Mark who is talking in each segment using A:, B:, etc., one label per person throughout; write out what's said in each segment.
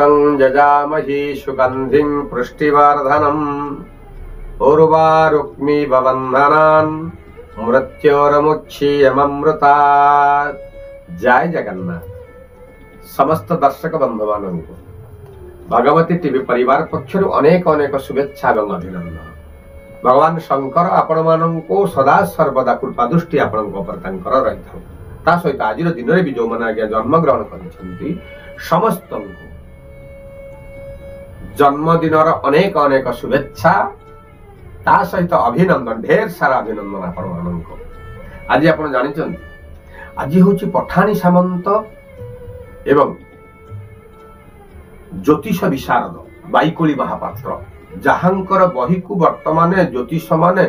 A: त्र्यम्बकं जजामहि सुगन्धिं पुष्टिवर्धनम् उर्वारुक्मिव बन्धनान् मृत्योर्मुक्षीयममृतात्। जय जगन्नाथ। समस्त दर्शक बंधु मानक भगवती टीवी परिवार पक्षर अनेक अनेक शुभेच्छा और अभिनंदन। भगवान शंकर आपण मानक सदा सर्वदा कृपा दृष्टि आपण रही था सहित आज दिन में भी जो मैंने आज्ञा जन्म ग्रहण कर समस्त जन्मदिन अनेक अनेक शुभेच्छा ता सहित अभिनंदन ढेर सारा अभिनंदन आपण मानक। आज आप जानते आज हूँ पठाणी सामंत एवं ज्योतिष विशारद बाईकोली महापात्र जहांकर बही को वर्तमान ज्योतिष माने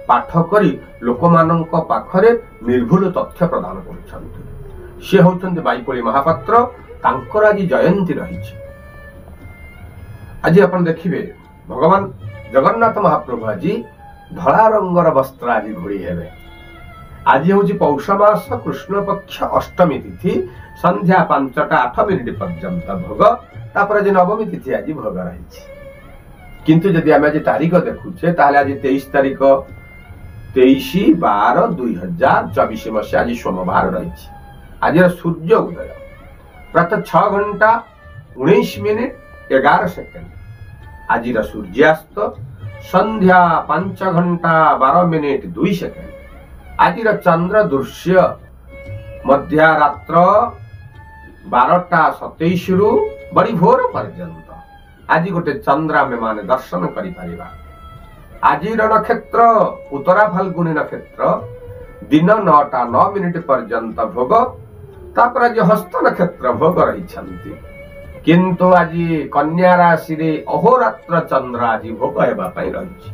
A: पाठ करी लोक मानक पाखरे निर्भुल तथ्य प्रदान करुछन्ति। से होउछन्ति बाईकोली महापात्र। तांकर आज जयंती रही। आज आपण देखिबे भगवान जगन्नाथ महाप्रभु आज धला रंगर वस्त्र आज घोड़ी हेबे। आज हूँ पौष मास कृष्ण पक्ष अष्टमी तिथि संध्या 5:08 पर्यंत भोग तापर आज नवमी तिथि आज भोग रही। किंतु जदि आम आज तारीख देखुचे ताहले आज 23 तारीख 23/12/2024 मसीहा आज सोमवार रही। आज सूर्य उदय प्रातः 6:19:11। आज सूर्यास्त संध्या 5:12:02। आज चंद्र दृश्य मध्यरात्र 12:27 रु बड़ी भोर पर्यंत आज गोटे चंद्र आम मान दर्शन कर। आज नक्षत्र उत्तरा फाल्गुनी नक्षत्र दिन 9:09 पर्यंत भोग तापर आज हस्त नक्षत्र भोग रही। किंतु आज कन्या राशि रे अहोरात्र चंद्र आज भोग होगापी रही।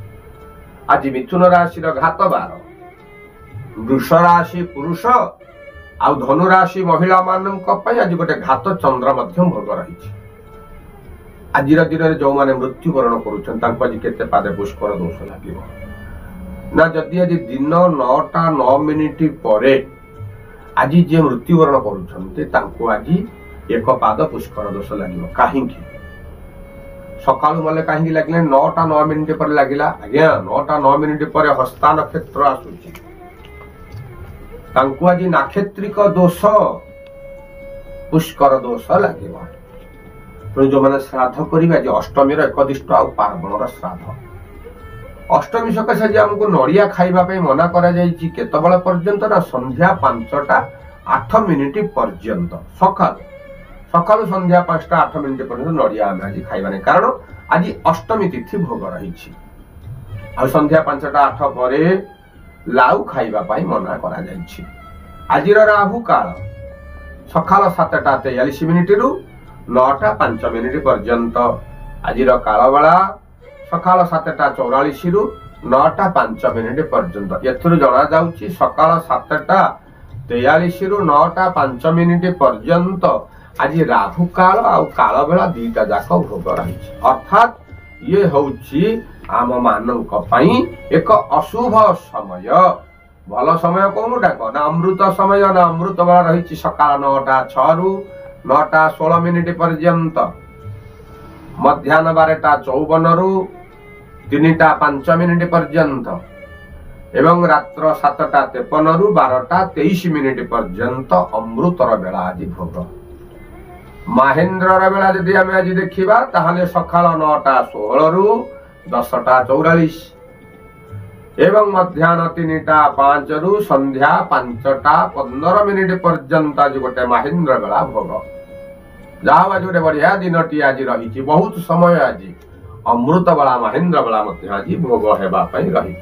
A: आज मिथुन राशि घात 12 वृष राशि पुरुष आ धनु राशि महिला मानक आज गोटे घात चंद्र भोग रही। आज दिन में जो मैंने मृत्युवरण करते पादे पुष्कर दोष लगे ना जदि आज दिन 9:09 पर आज जे मृत्युवरण करुँच आज एक पाद पुष्कर दोष लगे। कहीं सका मले कहीं लगे 9:09 पर लगे आज्ञा 9:09 पर हस्ता नक्षत्र आसूची आज नाक्षत्रिक दोष पुष्कर दोष लगे। जो मैंने श्राद्ध करेंगे आज अष्टमी एकदिष्ट आ पार्वण श्राद्ध। अष्टमी सकाशे आज आमको नड़िया खाइबा मना करा जायछि केतबेला पर्यंत ना संध्या 5:08 पर्यंत सकालू संध्या 5:08 पर्यंत नड़िया आम आज खाइबा नहीं कारण आज अष्टमी तिथि भोग रही। आ संध्या 5:08 पर लाउ खाइबा मना करा जायछि। आज राहु काल सकाल 7:43 रु 9:05 पर्यंत। आज काल बेला सकाल 7:44 रु 9:05 पर्यंत। एथुरु जना जाउछि सकाल 7:43 रु 9:05 पर्यंत आज राहु काल आउ काल बेला दीटा जाक भोग रही। अर्थात ये होउछि आम मानक पई एक अशुभ समय। भल समय कोनटा ना अमृत समय ना अमृत बेला रही सकाल 9:06 रु 9:16 पर्यंत। मध्याह्न 12:54 रु 3:05 पर्यंत एवं रात्र 7:53 रु 12:23 पर्यंत अमृतर बेला आज भोग। महेन्द्रर बेला जदि आम आज देखा ताहले सकाल 9:16 रु 10:44 एवं मध्याह्न 3:05 रु संध्या 5:15 पर्यंत आज गोटे महेन्द्र बेला भोग। जहाँ आज गोटे बढ़िया दिन टी आज रही बहुत समय आज अमृत बेला महेन्द्र बेला आज भोग होगापी रही।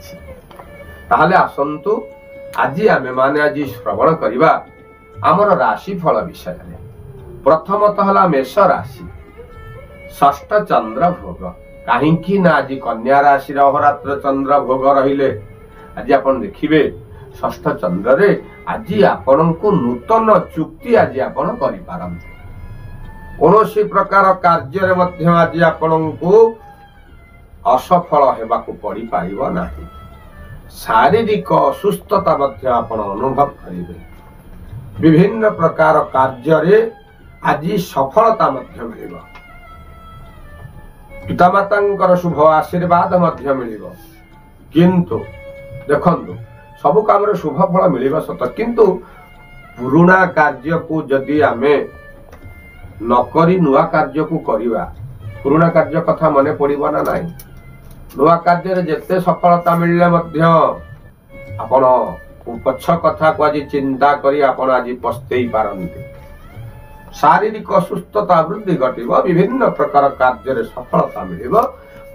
A: ताहले आसंतु आज आम माने आज श्रवण करिबा आमर राशिफल विषय। प्रथमतः हला मेष राशि षष्ठ चंद्र भोग। कहीं ना आज कन्या राशि अहोरात्र चंद्र भोग रहिले। आज आप देखिए षष्ठ चंद्र रे आज आपण को नूतन चुक्ति आज आपण करि पारंते। कौनसी प्रकार कार्य आज आपण को असफल हेबाकू पड़ी पारिबो नाही। शारीरिक असुस्थता आपण अनुभव करिवे। विभिन्न प्रकार कार्य रे आज सफलता मिल ପିତାମାତାଙ୍କର ଶୁଭ ଆଶୀର୍ବାଦ ମଧ୍ୟ ମିଳିବ। କିନ୍ତୁ ଦେଖନ୍ତୁ ସବୁ କାମରେ ଶୁଭ ଫଳ ମିଳିବ ସତ, କିନ୍ତୁ ପୁରୁଣା କାର୍ଯ୍ୟକୁ ଯଦି ଆମେ ନକରି ନୂଆ କାର୍ଯ୍ୟକୁ କରିବା, ପୁରୁଣା କାର୍ଯ୍ୟ କଥା ମନେ ପଡିବ ନା ନାହିଁ? ନୂଆ କାର୍ଯ୍ୟରେ ଯେତେ ସଫଳତା ମିଳିଲେ ମଧ୍ୟ ଆପଣ ପଛ କଥାକୁ ଆଜି ଚିନ୍ତା କରି ଆପଣ ଆଜି ପସ୍ତେଇ ପାରନ୍ତି। ଶାରୀରିକ ସୁସ୍ଥତା ବୃଦ୍ଧି ଘଟିବ, ବିଭିନ୍ନ ପ୍ରକାର କାର୍ଯ୍ୟରେ ସଫଳତା ମିଳିବ,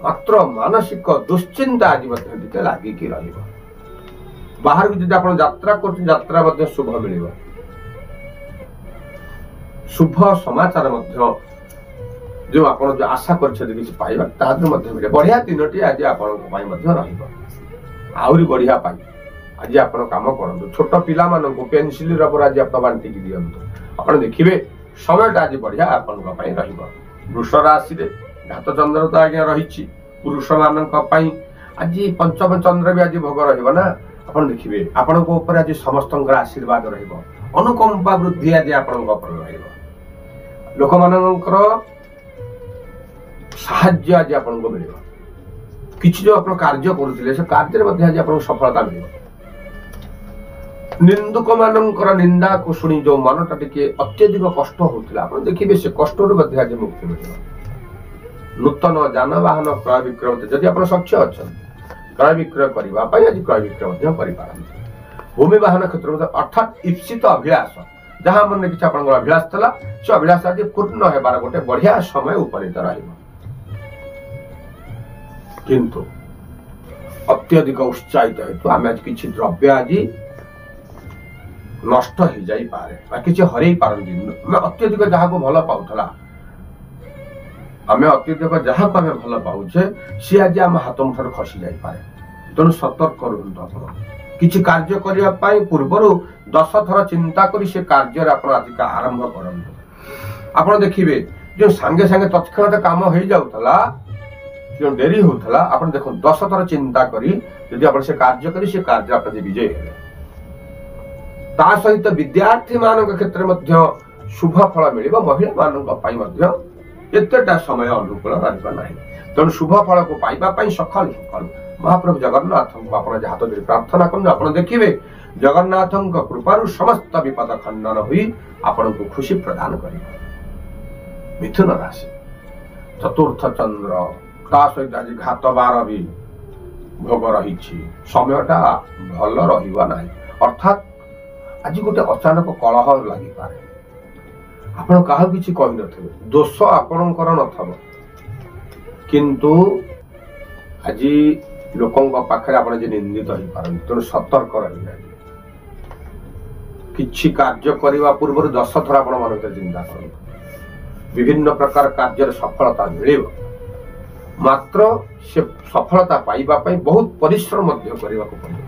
A: ମାତ୍ର ମାନସିକ ଦୁଶ୍ଚିନ୍ତା ଆଜି ମଧ୍ୟ ଟିକେ ଲାଗିକି ରହିବ। ବାହାରକୁ ଯଦି ଆପଣ ଯାତ୍ରା କରୁଛନ୍ତି, ଯାତ୍ରା ମଧ୍ୟ ଶୁଭ ମିଳିବ, ଶୁଭ ସମାଚାର ମଧ୍ୟ ଯୋଉ ଆପଣ ଯୋଉ ଆଶା କରିଛନ୍ତି କିଛି ପାଇବା ତାହା ମଧ୍ୟ ମିଳେ। ବଢିଆ ଦିନଟି ଆଜି ଆପଣଙ୍କ ପାଇଁ ମଧ୍ୟ ରହିବ। ଆହୁରି ବଢିଆ ପାଇଁ ଆଜି ଆପଣ କାମ କରନ୍ତୁ। ଛୋଟ ପିଲାମାନଙ୍କୁ ପେନସିଲ ରବର ଆଜି ଆପଣ ବାଣ୍ଟିକି ଦିଅନ୍ତୁ, ଆପଣ ଦେଖିବେ ସମୟଟା ଆଜି ବଢିଆ ଆପଣଙ୍କ ପାଇଁ ରହିବ। ବୃଷ ରାଶିରେ ଘାତ ଚନ୍ଦ୍ର ତ ଆଜ୍ଞା ରହିଛି ପୁରୁଷ ମାନଙ୍କ ପାଇଁ। ଆଜି ପଞ୍ଚମ ଚନ୍ଦ୍ର ବି ଆଜି ଭୋଗ ରହିବ ନା, ଆପଣ ଦେଖିବେ ଆପଣଙ୍କ ଉପରେ ଆଜି ସମସ୍ତଙ୍କର ଆଶୀର୍ବାଦ ରହିବ, ଅନୁକମ୍ପା ବୃଦ୍ଧି ଆଜି ଆପଣଙ୍କ ଉପରେ ରହିବ। ଲୋକମାନଙ୍କର ସାହାଯ୍ୟ ଆଜି ଆପଣଙ୍କୁ ମିଳିବ। କିଛି ଯୋଉ ଆପଣ କାର୍ଯ୍ୟ କରୁଥିଲେ ସେ କାର୍ଯ୍ୟରେ ମଧ୍ୟ ଆଜି ଆପଣଙ୍କୁ ସଫଳତା ମିଳିବ। ନିନ୍ଦୁକ ମାନଙ୍କର ନିନ୍ଦାକୁ ଶୁଣି ଯୋଉ ମନଟା ଟିକେ ଅତ୍ୟଧିକ କଷ୍ଟ ହଉଥିଲା, ଆପଣ ଦେଖିବେ ସେ କଷ୍ଟରୁ ମଧ୍ୟ ଆଜି ମୁକ୍ତି ମିଳିବ। ନୂତନ ଯାନବାହନ କ୍ରୟ ବିକ୍ରୟ ଯଦି ଆପଣ ସକ୍ଷମ ଅଛନ୍ତି କ୍ରୟ ବିକ୍ରୟ କରିବା ପାଇଁ ଆଜି କ୍ରୟ ବିକ୍ରୟ ମଧ୍ୟ କରିପାରନ୍ତି। ଭୂମି ବାହନ କ୍ଷେତ୍ର ମଧ୍ୟ ଅର୍ଥାତ୍ ଇପ୍ସିତ ଅଭିଳାଷ, ଯାହା ମନରେ କିଛି ଆପଣଙ୍କର ଅଭିଳାଷ ଥିଲା ସେ ଅଭିଳାଷ ଆଜି ପୂର୍ଣ୍ଣ ହେବାର ଗୋଟେ ବଢିଆ ସମୟ ଉପନୀତ ରହିବ। କିନ୍ତୁ ଅତ୍ୟଧିକ ଉତ୍ସାହିତ ହେତୁ ଆମେ ଆଜି କିଛି ଦ୍ରବ୍ୟ ଆଜି ନଷ୍ଟ ହେଇଯାଇପାରେ ବା କିଛି ହରେଇ ପାରନ୍ତି। ଆମେ ଅତ୍ୟଧିକ ଯାହାକୁ ଭଲ ପାଉଥିଲା, ଆମେ ଅତ୍ୟଧିକ ଯାହାକୁ ଆମେ ଭଲ ପାଉଛେ ସିଏ ଆଜି ଆମ ହାତ ମୁଠାରୁ ଖସି ଯାଇପାରେ। ତେଣୁ ସତର୍କ ରୁହନ୍ତୁ। ଆପଣ କିଛି କାର୍ଯ୍ୟ କରିବା ପାଇଁ ପୂର୍ବରୁ 10 ଥର ଚିନ୍ତା କରି ସେ କାର୍ଯ୍ୟରେ ଆପଣ ଆଜି ଆରମ୍ଭ କରନ୍ତୁ। ଆପଣ ଦେଖିବେ ଯୋଉ ସାଙ୍ଗେ ସାଙ୍ଗେ ତତ୍କ୍ଷଣାତ କାମ ହେଇଯାଉଥିଲା, ଯୋଉ ଡେରି ହଉଥିଲା, ଆପଣ ଦେଖନ୍ତୁ 10 ଥର ଚିନ୍ତା କରି ଯଦି ଆପଣ ସେ କାର୍ଯ୍ୟ କରି ସେ କାର୍ଯ୍ୟ ଆପଣ ବିଜୟ ହେବେ। ତା ସହିତ ବିଦ୍ୟାର୍ଥୀ ମାନଙ୍କ କ୍ଷେତ୍ରରେ ମଧ୍ୟ ଶୁଭ ଫଳ ମିଳିବ। ମହିଳା ମାନଙ୍କ ପାଇଁ ମଧ୍ୟ ଏତେଟା ସମୟ ଅନୁକୂଳ ରହିବ ନାହିଁ। ତେଣୁ ଶୁଭ ଫଳକୁ ପାଇବା ପାଇଁ ସକାଳୁ ସକାଳୁ ମହାପ୍ରଭୁ ଜଗନ୍ନାଥଙ୍କୁ ଆପଣ ହାତ ଧରି ପ୍ରାର୍ଥନା କରନ୍ତୁ। ଆପଣ ଦେଖିବେ ଜଗନ୍ନାଥଙ୍କ କୃପାରୁ ସମସ୍ତ ବିପଦ ଖଣ୍ଡନ ହୋଇ ଆପଣଙ୍କୁ ଖୁସି ପ୍ରଦାନ କରିବ। ମିଥୁନ ରାଶି ଚତୁର୍ଥ ଚନ୍ଦ୍ର, ତା ସହିତ ଆଜି ଘାତ ବାର ବି ଭୋଗ ରହିଛି, ସମୟଟା ଭଲ ରହିବ ନାହିଁ। ଅର୍ଥାତ୍ ଆଜି ଗୋଟେ ଅଚାନକ କଳହ ଲାଗିପାରେ, ଆପଣ କାହାକୁ କିଛି କହିନଥିବେ, ଦୋଷ ଆପଣଙ୍କର ନଥିବ, କିନ୍ତୁ ଆଜି ଲୋକଙ୍କ ପାଖରେ ଆପଣ ଯେ ନିନ୍ଦିତ ହେଇପାରନ୍ତି। ତେଣୁ ସତର୍କ ରହିବେ। କିଛି କାର୍ଯ୍ୟ କରିବା ପୂର୍ବରୁ 10 ଥର ଆପଣ ମନ ଭିତରେ ଚିନ୍ତା କରନ୍ତୁ। ବିଭିନ୍ନ ପ୍ରକାର କାର୍ଯ୍ୟରେ ସଫଳତା ମିଳିବ, ମାତ୍ର ସେ ସଫଳତା ପାଇବା ପାଇଁ ବହୁତ ପରିଶ୍ରମ ମଧ୍ୟ କରିବାକୁ ପଡ଼ିବ।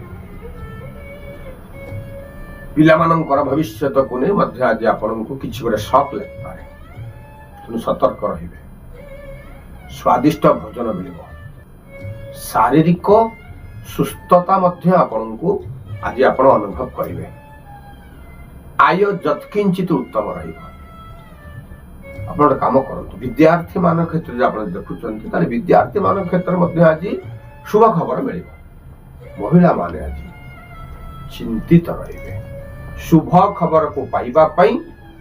A: ପିଲାମାନଙ୍କର ଭବିଷ୍ୟତକୁ ନେଇ ମଧ୍ୟ ଆଜି ଆପଣଙ୍କୁ କିଛି ଗୋଟେ ସକ୍ ଲାଗିପାରେ, ତେଣୁ ସତର୍କ ରହିବେ। ସ୍ୱାଦିଷ୍ଟ ଭୋଜନ ମିଳିବ, ଶାରୀରିକ ସୁସ୍ଥତା ମଧ୍ୟ ଆପଣଙ୍କୁ ଆଜି ଆପଣ ଅନୁଭବ କରିବେ। ଆୟ ଯତ୍କିଞ୍ଚିତ ଉତ୍ତମ ରହିବ। ଆପଣ ଗୋଟେ କାମ କରନ୍ତୁ, ବିଦ୍ୟାର୍ଥୀ ମାନଙ୍କ କ୍ଷେତ୍ରରେ ଆପଣ ଦେଖୁଛନ୍ତି ତାହେଲେ ବିଦ୍ୟାର୍ଥୀ ମାନଙ୍କ କ୍ଷେତ୍ରରେ ମଧ୍ୟ ଆଜି ଶୁଭ ଖବର ମିଳିବ। ମହିଳାମାନେ ଆଜି ଚିନ୍ତିତ ରହିବେ। ଶୁଭ ଖବରକୁ ପାଇବା ପାଇଁ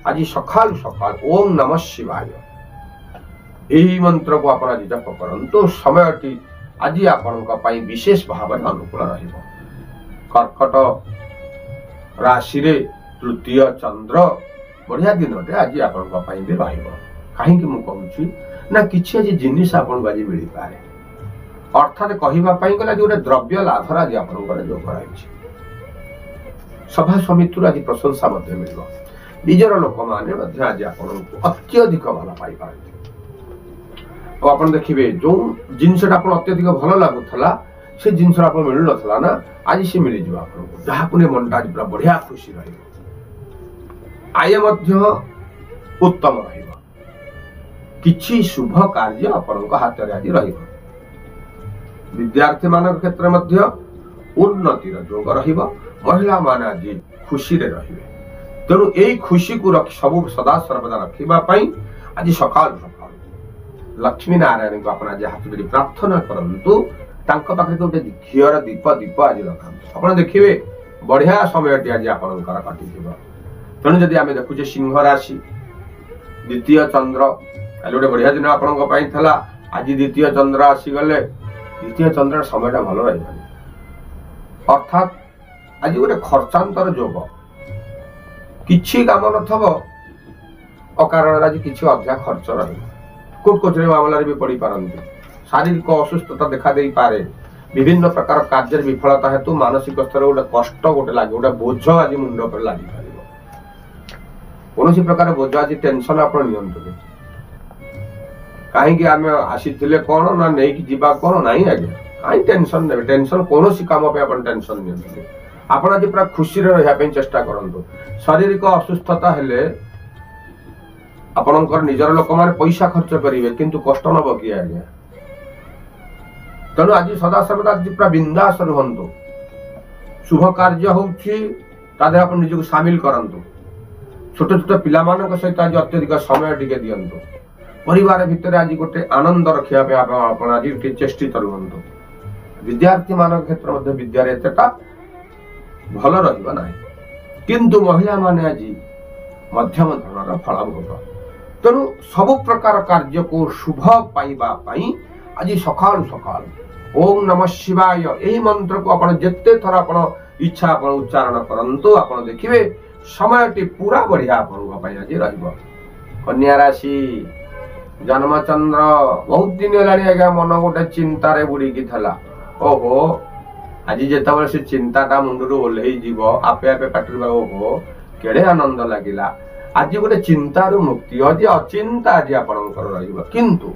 A: ଆଜି ସକାଳୁ ସକାଳୁ ଓಂ ନମଃ ଶିବାୟ ଏହି ମନ୍ତ୍ରକୁ ଆପଣ ଆଜି ଜପ କରନ୍ତୁ। ସମୟଟି ଆଜି ଆପଣଙ୍କ ପାଇଁ ବିଶେଷ ଭାବରେ ଅନୁକୂଳ ରହିବ। କର୍କଟ ରାଶିରେ ତୃତୀୟ ଚନ୍ଦ୍ର, ବଢିଆ ଦିନଟେ ଆଜି ଆପଣଙ୍କ ପାଇଁ ବି ରହିବ। କାହିଁକି ମୁଁ କହୁଛି ନା, କିଛି ଆଜି ଜିନିଷ ଆପଣଙ୍କୁ ଆଜି ମିଳିପାରେ। ଅର୍ଥାତ୍ କହିବା ପାଇଁ ଗଲେ ଆଜି ଗୋଟେ ଦ୍ରବ୍ୟ ଲାଭର ଆଜି ଆପଣଙ୍କର ଯୋଗ ରହିଛି। ସଭା ସମିତିରୁ ଆଜି ପ୍ରଶଂସା ମଧ୍ୟ ମିଳିବ। ନିଜର ଲୋକମାନେ ମଧ୍ୟ ଆଜି ଆପଣଙ୍କୁ ଅତ୍ୟଧିକ ଭଲ ପାଇପାରନ୍ତି। ଆଉ ଆପଣ ଦେଖିବେ ଯୋଉ ଜିନିଷଟା ଆପଣ ଅତ୍ୟଧିକ ଭଲ ଲାଗୁଥିଲା ସେ ଜିନିଷ ଆପଣ ମିଳୁନଥିଲା ନା, ଆଜି ସେ ମିଳିଯିବ ଆପଣଙ୍କୁ, ଯାହାକୁ ନେଇ ମନଟା ଆଜି ପୁରା ବଢିଆ ଖୁସି ରହିବ। ଆୟ ମଧ୍ୟ ଉତ୍ତମ ରହିବ। କିଛି ଶୁଭ କାର୍ଯ୍ୟ ଆପଣଙ୍କ ହାତରେ ଆଜି ରହିବ। ବିଦ୍ୟାର୍ଥୀ ମାନଙ୍କ କ୍ଷେତ୍ରରେ ମଧ୍ୟ ଉନ୍ନତିର ଯୋଗ ରହିବ। ମହିଳା ମାନେ ଆଜି ଖୁସିରେ ରହିବେ। ତେଣୁ ଏଇ ଖୁସିକୁ ସବୁ ସଦା ସର୍ବଦା ରଖିବା ପାଇଁ ଆଜି ସକାଳୁ ସକାଳୁ लक्ष्मी नारायण को आपण आज हाथ जोड़ी प्रार्थना करंतु तांको पाखे गोटे घीर दीप दीप आज लगाନ୍ତୁ आपण देखिए बढ़िया समय आज आपणकर कटिଯିବ। तेणु जदि आम देखुचे सिंह राशि द्वितीय चंद्र कल गोटे बढ़िया दिन आपला आज द्वितीय चंद्र आसीगले द्वितीय चंद्र समय भल रही अर्थात आज गोटे खर्चांतर जोग किछि काम नथब अकारण आज किछि अधिक खर्च रही कोर्ट कचेरी मामला भी पड़ पारती शारीरिक असुस्थता देखा दे पारे विभिन्न प्रकार कार्य विफलता हेतु मानसिक स्तर गोटे कष्ट गोटे लगे गोटे बोझ आज मुंड पर लगी पार कौन प्रकार बोझ आज टेंशन आप कहीं आम आसी कौन ना नहीं जीवा कौन ना आज्ञा कहीं टेंशन ने टेंशन कौन काम टेंशन नि आप आज पूरा खुशी रही चेष्टा करूँ शारीरिक असुस्थता हेले आपणकर निजर लोक मैंने पैसा खर्च करेंगे किंतु कष्ट नब किए आज्ञा तेणु आज सदा सर्वदा पूरा बिंदास रुहतु शुभ कार्य होदे आप निजक सामिल करंतु छोट छोट पिला सहित आज अत्यधिक समय टिके दिंतु परिवार भितर आज गोटे आनंद रखा आज चेष्टित रुहतु विद्यार्थी मान क्षेत्र विद्यार एतटा भल रहा किंतु महिला माने आज मध्यम धरण फल भोग तेणु सबु प्रकार कार्य को शुभ पाइबा आज सकाल सकाल ओम नमः शिवाय यही मंत्र को आपण जिते थर आपण इच्छा आपण उच्चारण करंतु आपण देखिबे समयटी पूरा बढ़िया आपण आज रहिबो। कन्या राशि जन्मचंद्र बहुत दिन हेलाणी आज्ञा मन गोटे चिंतार बुड़ीकी थला ओहो आज जेतबेले से चिंताटा मुंडरू ओल्हेई जीवो आपे आपे पाटरू ओहो केड़े आनंद लागिला आज गोटे चिंतारू मुक्ति आज अचिंता आज आपणकर रहिबो किंतु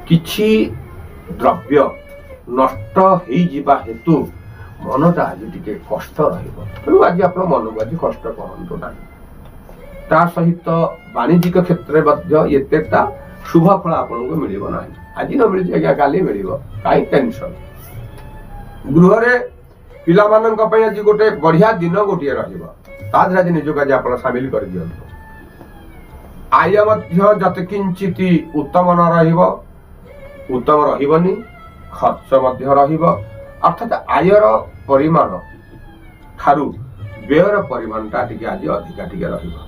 A: किछि द्रव्य नष्ट हेई जिबा हेतु मनटा आज टिके कष्ट रहिबो तेणु आज आप मन को आज कष्ट करंतु ना ता सहित वाणिज्यिक क्षेत्र में एतेटा शुभ फल आपको मिलिबो नाही आज न मिलि आज्ञा काली मिलिबो काई टेंशन गृह रे पिला मानन को पय आज गोटे बढ़िया दिन गोटिए रहिबो तादरा दिन निजक आज आप सामिल कर दियंतु आय मध्य जत किंचित उत्तम न रहिबो उत्तम रहिबनी खर्च मध्य रहिबो अर्थात आयर परिमाण ठारू व्ययर परिमाणटा टिके आज अधिका टिके रहिबो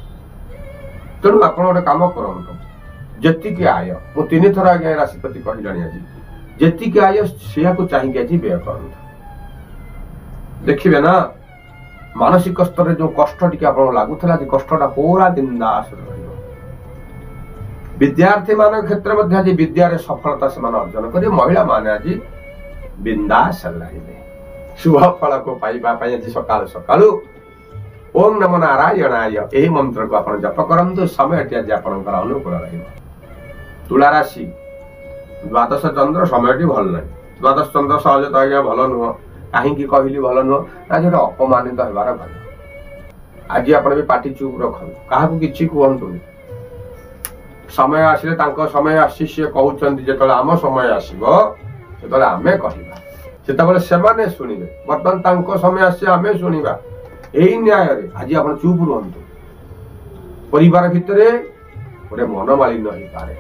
A: तेणु आपण गोटे काम करंतु जेतिकी आय मु तीन थर आज्ञा राशिपति कहलानी आज जेतिकी आय सेया को चाहिए आज व्यय करंतु देखिबे ना मानसिक स्तर जो कष्ट टिके आपण लागुथला जे कष्टटा पूरा बिंदास रहिबो विद्यार्थी मान क्षेत्र में आज विद्यार सफलता से अर्जन कर महिला माने आज बिंदास रहिबे शुभ फल को पाइबा आज सकाल सकाल ओम नमो नारायणाय यही मंत्र को आप जप करंतु समय आज आपनकर अनुकूल रहिबो। तुला राशि द्वादश चंद्र समय भल ना द्वादश चंद्र सहज तो आज्ञा भल नुह कहीं कहली भल नुह ना जो अपमानित होबार भल आज आप पाटी चुप रखु क्या कि कहतु समय आसिले तांको समय आसी सी कहउचंती जेतले आम समय आसीबो सेतले आमे कहिबा सेतबेले सेमाने सुनिबे वर्तमान तांको समय आसी आमे सुनिबा एही न्याय रे आज आपण चुप रहंतु परिवार भितरे गोटे मनमालिन्य होई पारे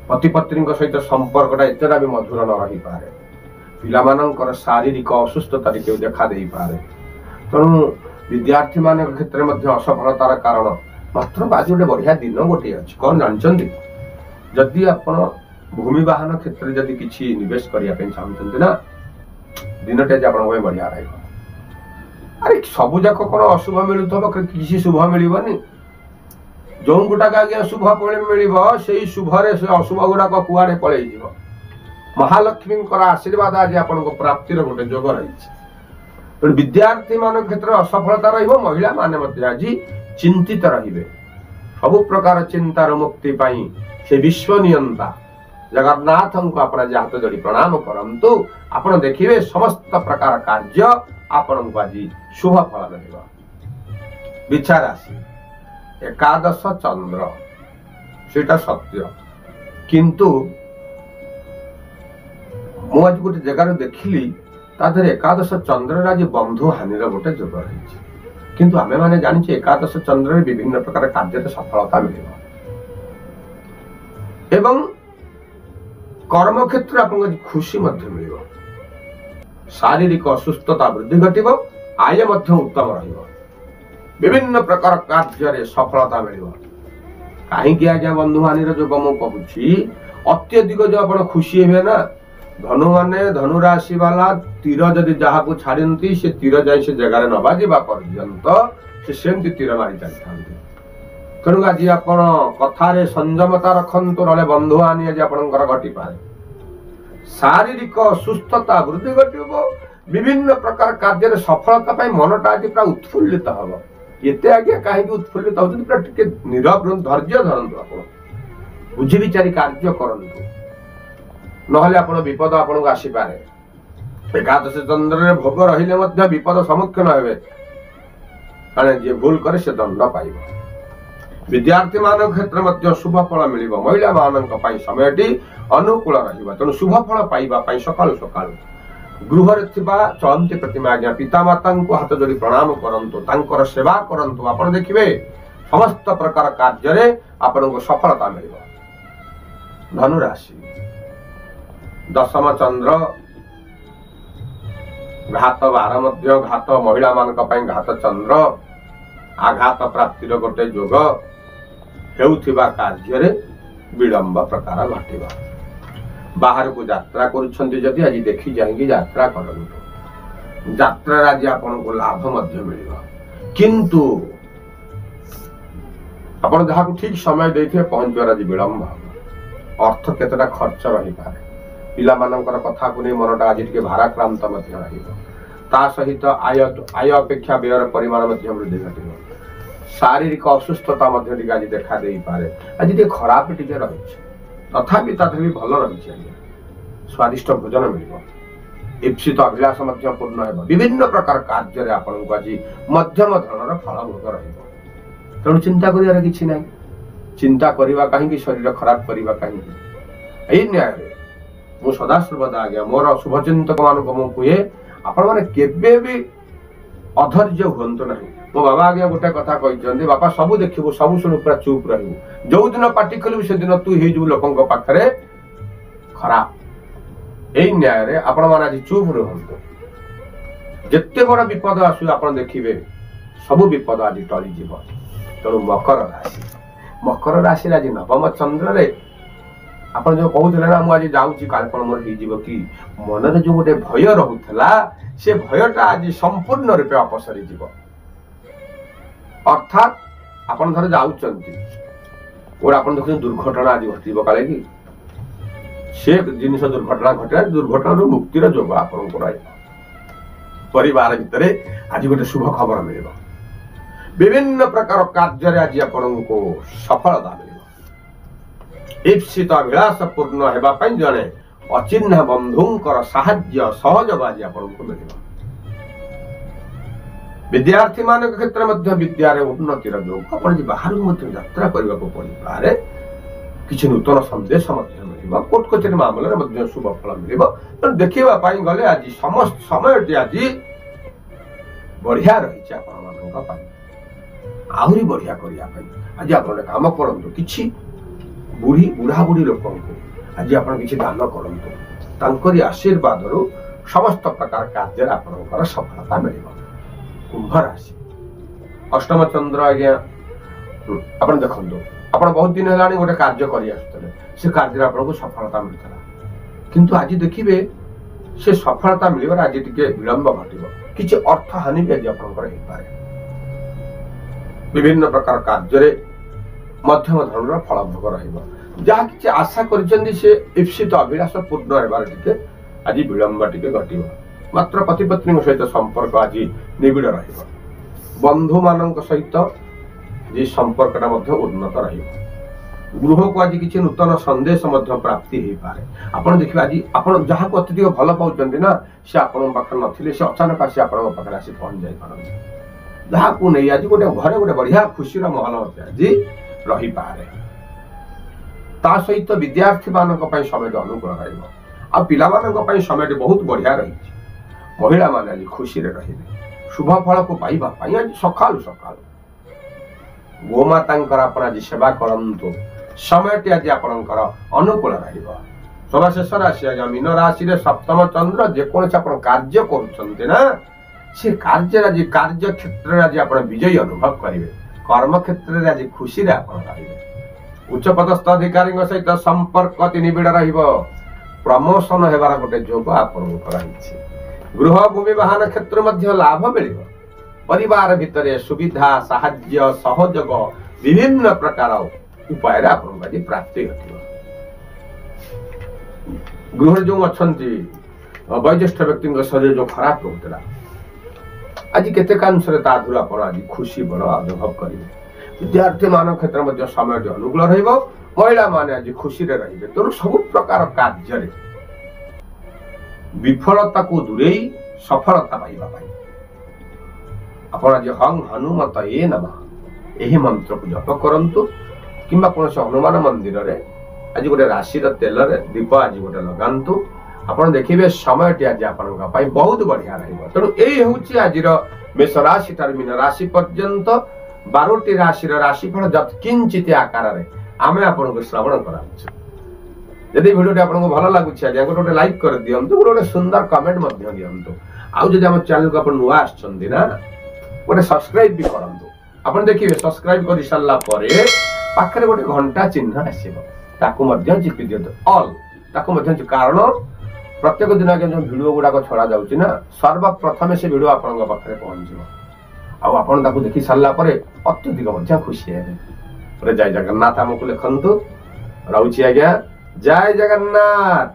A: पति पत्नी सहित संपर्कटा एतेटा भी मधुर न रही पारे पिला मानकर शारीरिक असुस्थता टिके देखा दे पारे तेणु विद्यार्थी मान क्षेत्र में असफलतार कारण मात्र आज गोटे बढ़िया दिन गोटे अच्छी कौन जानते जदि आप भूमि वाहन क्षेत्र में जदि किसी निवेश करने चाहते ना दिन टे बढ़िया रही अरे सबू जाक कौन अशुभ मिलुव किसी शुभ मिलनी जो गुटाक आज्ञा शुभ मिल से शुभरे से अशुभ गुड़ाक कुआड़े पलि महालक्ष्मी आशीर्वाद आज आप प्राप्तिर गोटे जोग रही विद्यार्थी मान क्षेत्र असफलता रहिला माने आज चिंतित रहिबे सबु प्रकार चिंतार मुक्ति पाई से विश्व नियंता जगन्नाथ को आप हाथ जोड़ी प्रणाम करंतु आपण देखिए समस्त प्रकार कार्य आपण को आज शुभ फल मिलेगा। बिछा राशि एकादश चंद्र सेटा सत्य किंतु मु आज गोटे जगार देखिली ताधर एकादश चंद्र आज बंधु हानि गोटे जोग रही किंतु आमे माने जानिछे एकादश चंद्र विभिन्न प्रकार कार्य सफलता मिले एवं कर्म क्षेत्र आपको खुशी मिल शारीरिक असुस्थता वृद्धि घटव आय उत्तम विभिन्न प्रकार कार्य सफलता मिल कहीं आज्ञा बंधु हानि जो मुझे कहूँ अत्यधिक जो आप खुशी हे ना धनु माने धनु राशि वाला तीर जदि जहाँ को छाड़ती से तीर जाए से जगार न बाजिबा पर्यंत से सेमती तीर मारी चलते तेणु आज आप कथार संयमता रखु ना बंधु हानि आज आपंकर घटी पाए शारीरिक असुस्थता वृद्धि घटव विभिन्न प्रकार कार्य सफलता मनटा आज पूरा उत्फुल्लित हम ये आज्ञा कहीं उत्फुल्लित होती पूरा टे नीरव धैर्य धरतु आप बुझी विचारी कार्य करंतु नहले आपण विपद आपन को आसी पारे एकादश चंद्र भोग रहिले मध्य विपद सम्मुखीन हेबे माने जे भूल करे से दंड पाइबो विद्यार्थी मान क्षेत्र मध्य शुभ फल मिलिबो महिला मानक पई समयटी अनुकूल रहिबो तनु शुभ फल पाइबा पई सकाल सकाल गृह रे थिबा चलंती प्रतिमा आज्ञा पिता माता को हाथ जोड़ी प्रणाम करंतु तांकर सेवा करंतु आपण देखिबे समस्त प्रकार कार्य रे आपण को सफलता मिलिबो धनु राशि दशम चंद्र घात 12 मध्य घात महिला मानक पई घात चंद्र आघात प्राप्तिर गोटे जोग हेउथिबा कार्य रे विलंब प्रकार घटिबा बाहर को यात्रा करूछंती जदि आज देखि जाएंगे यात्रा करंतु यात्रा आज आपन को लाभ मध्य मिलिबा किंतु आपन जहा को ठीक समय देथे पहुंचवार आज विलंब अर्थ केतटा खर्च रही पारे पिला मानकर कथा को नहीं मनटा आज टिके भाराक्रांत मध्य रहिबो ता सहित आय अपेक्षा व्ययर परिमाण मध्य वृद्धि घटिबो शारीरिक असुस्थता मध्य टिके आज देखा देई पारे आज टिके खराब टिके रहिछ तथापि भी भल रही स्वादिष्ट भोजन मिल इप्सित अभिलाष पूर्ण हो विभिन्न प्रकार कार्य आपको आज मध्यम धरण फल भोग रू चिंता कर कि ना चिंता करवा कहीं शरीर खराब करवा कहीं यही न्याय मु सदा सर्वदा आज्ञा मोर शुभचिंतक मान कहे आपण मैंने केबे भी अधैर्य हूँ ना मो बाबा आज्ञा गोटे कथा कहते बापा सबू देखिबू सबू शुणु पूरा चुप रही जो दिन पार्टी खोलू से दिन तू हो लोकों पाखे खराब यही न्याय रे आपण मैंने आज चुप रुहतु जिते बड़ विपद आसू आप देखिए सबू विपद आज टलीज तेणु मकर राशि आज नवम चंद्र रे आप जो कहते ना मुझे जाऊँगी काल मोर कि मनरे जो गोटे भय रोला से भयटा आज संपूर्ण रूपे अपसरी जीव अर्थात आपण धर जाउचंती और आपण देखु दुर्घटना आज घटिबो काले कि से जिनिस दुर्घटना घटे दुर्घटना मुक्तिर जोग आपण को परिवार भितरे आज गोटे शुभ खबर मिलिबो विभिन्न प्रकार कार्य आज आपण को सफलता मिलिबो इप्सित अभिलाष पूर्ण हेबा पई जने अचिन्ह बंधुंकर साहाय्य सहयोग आज आपण को मिलिबो विद्यार्थी मान क्षेत्र मध्य विद्यार उन्नतिर जो अपन बाहर यात्रा करने को पड़ पारे किसी नूतन संदेश मिल कोर्ट कचेरी मामले शुभ फल मिल तेणु देखा गले आज समस्त समय आज बढ़िया रही आहरी बढ़िया करने आज आप कम करूँ कि बुढ़ी बुढ़ा बुढ़ी लोक आज आप दान करूँ आशीर्वाद समस्त प्रकार कार्य आप सफलता मिल कुंभ राशि अष्टम चंद्र आज्ञा आप देखो आप बहुत दिन है गोटे कार्य कर कार्य आपको सफलता मिलता किंतु आज देखिए से सफलता मिल आज टे विलंब घटव किसी अर्थ हानि भी आज आप विभिन्न प्रकार कार्य मध्यम धरण फल भोग रहा कि आशा कर इप्सित अभिलाष पूर्ण होबार टे आज विलंब टे घटव मात्र पति पत्नी सहित संपर्क आज निबिड़ बंधु मान सहित ये संपर्क उन्नत गृह को आज किसी नूतन संदेश प्राप्ति हो पाए आप देखिए आज आप जहाँ को अत्यधिक भल पाँच ना सी आपण पाखे नथिले से अचानक आसी आपण पाखे आसी पहुंच जाए जहाँ को नहीं आज गोटे घरे गोटे बढ़िया खुशी महल आज रही पाए ता सहित विद्यार्थी मान समय अनुकूल रहा पिला समय बहुत बढ़िया रही महिला मान आज खुशी रही शुभ फल को पाइबा आज सकालू सकालू गोमाता आज सेवा करंतु ସମୟଟି ଆଜି ଆପଣଙ୍କର ଅନୁକୂଳ ରହିବ। ସଭା ଶେଷ ରାଶି ଆଜ୍ଞା ମୀନ ରାଶିରେ ସପ୍ତମ ଚନ୍ଦ୍ର ଯେକୌଣସି ଆପଣ କାର୍ଯ୍ୟ କରୁଛନ୍ତି ନା ସେ କାର୍ଯ୍ୟରେ ଆଜି କାର୍ଯ୍ୟ କ୍ଷେତ୍ରରେ ଆଜି ଆପଣ ବିଜୟୀ ଅନୁଭବ କରିବେ। କର୍ମ କ୍ଷେତ୍ରରେ ଆଜି ଖୁସିରେ ଆପଣ ରହିବେ। ଉଚ୍ଚ ପଦସ୍ଥ ଅଧିକାରୀଙ୍କ ସହିତ ସମ୍ପର୍କ ଅତି ନିବିଡ଼ ରହିବ। ପ୍ରମୋସନ ହେବାର ଗୋଟେ ଯୋଗ ଆପଣଙ୍କୁ ରହିଛି। ଗୃହ ଭୂମି ବାହନ କ୍ଷେତ୍ର ମଧ୍ୟ ଲାଭ ମିଳିବ। ପରିବାର ଭିତରେ ସୁବିଧା ସାହାଯ୍ୟ ସହଯୋଗ ବିଭିନ୍ନ ପ୍ରକାର ଉପାୟରେ ଆପଣଙ୍କୁ ଆଜି ପ୍ରାପ୍ତି ଘଟିବ। ଗୃହରେ ଯୋଉ ଅଛନ୍ତି ବୟୋଜ୍ୟେଷ୍ଠ ବ୍ୟକ୍ତିଙ୍କ ଶରୀର ଯୋଉ ଖରାପ ରହୁଥିଲା ଆଜି କେତେକାଂଶରେ ତା ଦୂର ଆପଣ ଆଜି ଖୁସି ବଡ଼ ଅନୁଭବ କରିବେ। ବିଦ୍ୟାର୍ଥୀ ମାନଙ୍କ କ୍ଷେତ୍ରରେ ମଧ୍ୟ ସମୟଟି ଅନୁକୂଳ ରହିବ। ମହିଳାମାନେ ଆଜି ଖୁସିରେ ରହିବେ। ତେଣୁ ସବୁ ପ୍ରକାର କାର୍ଯ୍ୟରେ ବିଫଳତାକୁ ଦୂରେଇ ସଫଳତା ପାଇବା ପାଇଁ ଆପଣ ଆଜି ହଂ ହନୁମତ ଏ ନମଃ ଏହି ମନ୍ତ୍ରକୁ ଜପ କରନ୍ତୁ କିମ୍ବା କୌଣସି ହନୁମାନ ମନ୍ଦିରରେ ଆଜି ଗୋଟେ ରାଶିର ତେଲରେ ଦୀପ ଆଜି ଗୋଟେ ଲଗାନ୍ତୁ। ଆପଣ ଦେଖିବେ ସମୟଟି ଆଜି ଆପଣଙ୍କ ପାଇଁ ବହୁତ ବଢିଆ ରହିବ। ତେଣୁ ଏଇ ହେଉଛି ଆଜିର ମେଷ ରାଶି ଠାରୁ ମୀନ ରାଶି ପର୍ଯ୍ୟନ୍ତ 12ଟି ରାଶିର ରାଶିଫଳ ଯତ୍କିଞ୍ଚିତ ଆକାରରେ ଆମେ ଆପଣଙ୍କୁ ଶ୍ରବଣ କରାଉଛୁ। ଯଦି ଭିଡିଓଟି ଆପଣଙ୍କୁ ଭଲ ଲାଗୁଛି ଆଜ୍ଞା ଗୋଟେ ଲାଇକ୍ କରିଦିଅନ୍ତୁ, ଗୋଟେ ସୁନ୍ଦର କମେଣ୍ଟ ମଧ୍ୟ ଦିଅନ୍ତୁ। ଆଉ ଯଦି ଆମ ଚ୍ୟାନେଲକୁ ଆପଣ ନୂଆ ଆସିଛନ୍ତି ନା ଗୋଟେ ସବସ୍କ୍ରାଇବ ବି କରନ୍ତୁ। ଆପଣ ଦେଖିବେ ସବସ୍କ୍ରାଇବ କରି ସାରିଲା ପରେ ପାଖରେ ଗୋଟେ ଘଣ୍ଟା ଚିହ୍ନ ଆସିବ, ତାକୁ ମଧ୍ୟ ଚିପି ଦିଅନ୍ତୁ ଅଲ୍ ତାକୁ ମଧ୍ୟ, କାରଣ ପ୍ରତ୍ୟେକ ଦିନ ଆଜ୍ଞା ଯୋଉ ଭିଡିଓ ଗୁଡାକ ଛଡା ଯାଉଛି ନା ସର୍ବପ୍ରଥମେ ସେ ଭିଡିଓ ଆପଣଙ୍କ ପାଖରେ ପହଞ୍ଚିବ। ଆଉ ଆପଣ ତାକୁ ଦେଖି ସାରିଲା ପରେ ଅତ୍ୟଧିକ ମଧ୍ୟ ଖୁସି ହେବେ। ଜୟ ଜଗନ୍ନାଥ ଆମକୁ ଲେଖନ୍ତୁ। ରହୁଛି ଆଜ୍ଞା, ଜୟ ଜଗନ୍ନାଥ।